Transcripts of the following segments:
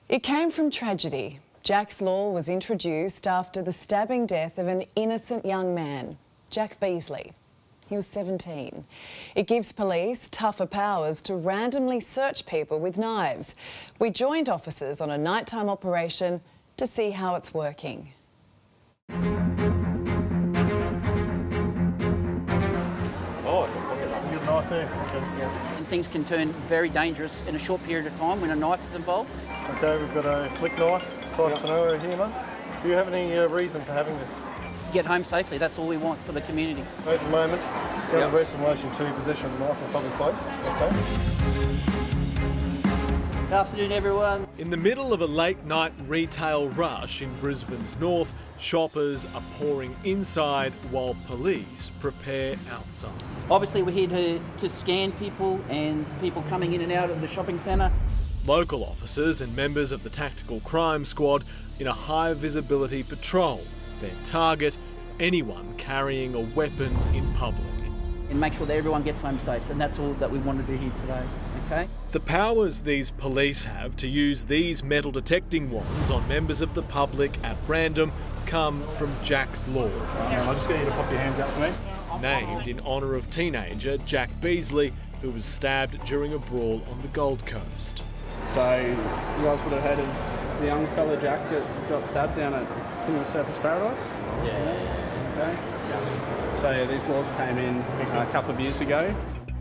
It came from tragedy. Jack's Law was introduced after the stabbing death of an innocent young man, Jack Beasley. He was 17. It gives police tougher powers to randomly search people with knives. We joined officers on a nighttime operation to see how it's working. And things can turn very dangerous in a short period of time when a knife is involved. Okay, we've got a flick knife type scenario here, mate. Do you have any reason for having this? Get home safely, that's all we want for the community. At the moment, got a arrest in relation to possession of a knife in a public place. Okay. Good afternoon, everyone. In the middle of a late-night retail rush in Brisbane's north, shoppers are pouring inside while police prepare outside. Obviously, we're here to scan people and people coming in and out of the shopping centre. Local officers and members of the Tactical Crime Squad in a high-visibility patrol. Their target, anyone carrying a weapon in public. And make sure that everyone gets home safe, and that's all that we want to do here today, okay? The powers these police have to use these metal detecting wands on members of the public at random come from Jack's Law. I'll just get you to pop your hands out for me. Named in honour of teenager Jack Beasley, who was stabbed during a brawl on the Gold Coast. So you guys would have heard of the young fella Jack that got stabbed down at Surface Paradise? Yeah. Okay. So these laws came in a couple of years ago.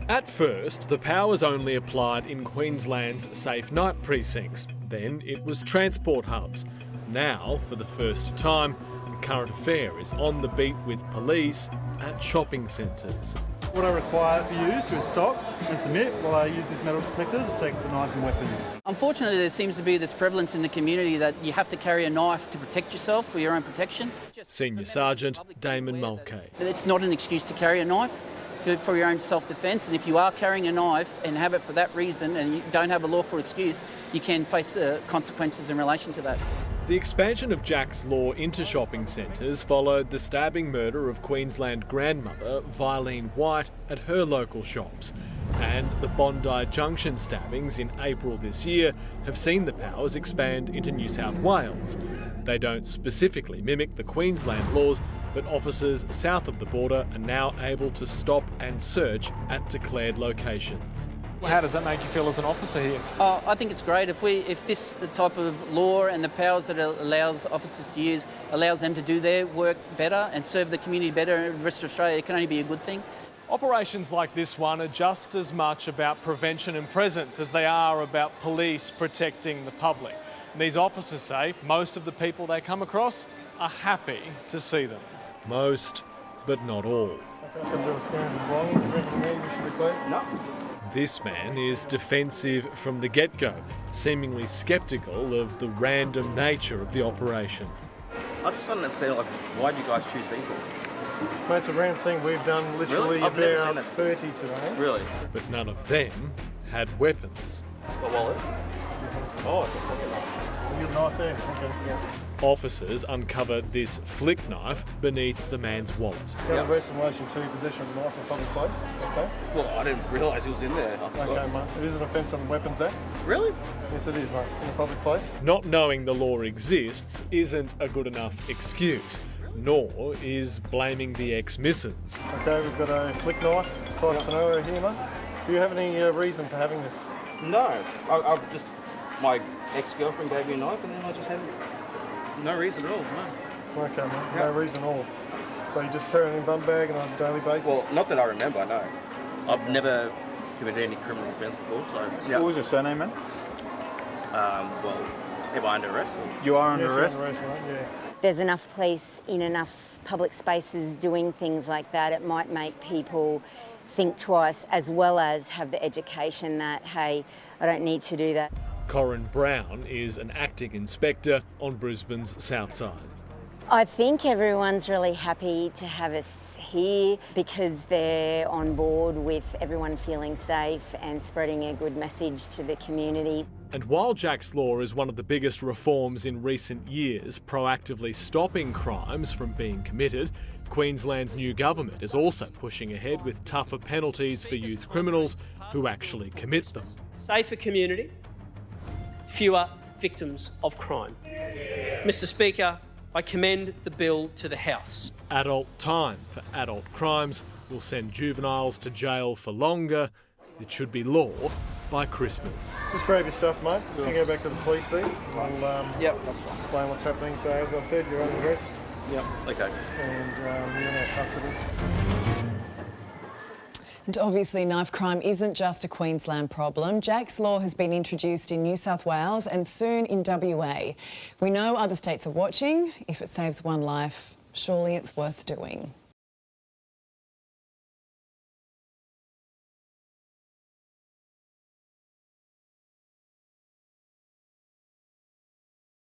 At first, the powers only applied in Queensland's safe night precincts. Then it was transport hubs. Now, for the first time, Current Affair is on the beat with police at shopping centres. What I require for you to stop and submit while I use this metal detector to take the knives and weapons. Unfortunately, there seems to be this prevalence in the community that you have to carry a knife to protect yourself for your own protection. Senior Sergeant Damon Mulcahy. It's not an excuse to carry a knife for your own self-defence, and if you are carrying a knife and have it for that reason and you don't have a lawful excuse, you can face consequences in relation to that. The expansion of Jack's Law into shopping centres followed the stabbing murder of Queensland grandmother Vilene White at her local shops. And the Bondi Junction stabbings in April this year have seen the powers expand into New South Wales. They don't specifically mimic the Queensland laws, but officers south of the border are now able to stop and search at declared locations. How does that make you feel as an officer here? I think it's great if this type of law and the powers that it allows officers to use allows them to do their work better and serve the community better in the rest of Australia. It can only be a good thing. Operations like this one are just as much about prevention and presence as they are about police protecting the public. And these officers say most of the people they come across are happy to see them. Most, but not all. This man is defensive from the get-go, seemingly sceptical of the random nature of the operation. I just don't understand, why do you guys choose people? Mate, it's a random thing. We've done literally I've never seen about that. 30 today. Really? But none of them had weapons. What wallet? Oh, it's a pocket knife. You got a knife there? Okay. Yeah. Officers uncovered this flick knife beneath the man's wallet. Got an arrest in relation to possession of a knife in a public place. Okay. Well, I didn't realise it was in there. Okay, mate. It is an offence on the Weapons Act. Really? Yes, it is, mate. In a public place. Not knowing the law exists isn't a good enough excuse, nor is blaming the ex-missus. Okay, we've got a flick knife type scenario here, mate. Do you have any reason for having this? No. I just, my ex-girlfriend gave me a knife and then I just had no reason at all, no. Okay, mate. No reason at all. So you just carry it in a bum bag on a daily basis? Well, not that I remember, no. I've never committed any criminal offence before, so... Yeah. What was your surname, man? Well, am I under arrest? You are under arrest? Yes, mate, yeah. There's enough police in enough public spaces doing things like that. It might make people think twice, as well as have the education that, hey, I don't need to do that. Corinne Brown is an acting inspector on Brisbane's south side. I think everyone's really happy to have us here because they're on board with everyone feeling safe and spreading a good message to the community. And while Jack's Law is one of the biggest reforms in recent years, proactively stopping crimes from being committed, Queensland's new government is also pushing ahead with tougher penalties for youth criminals who actually commit them. Safer community, fewer victims of crime. Mr. Speaker, I commend the bill to the House. Adult time for adult crimes will send juveniles to jail for longer. It should be law by Christmas. Just grab your stuff, mate. You can go back to the police beat. I'll Yep, that's fine. explain what's happening. So, as I said, you're under arrest Yep, okay. and you're in our custody. And obviously knife crime isn't just a Queensland problem. Jack's Law has been introduced in New South Wales and soon in WA. We know other states are watching. If it saves one life, surely it's worth doing.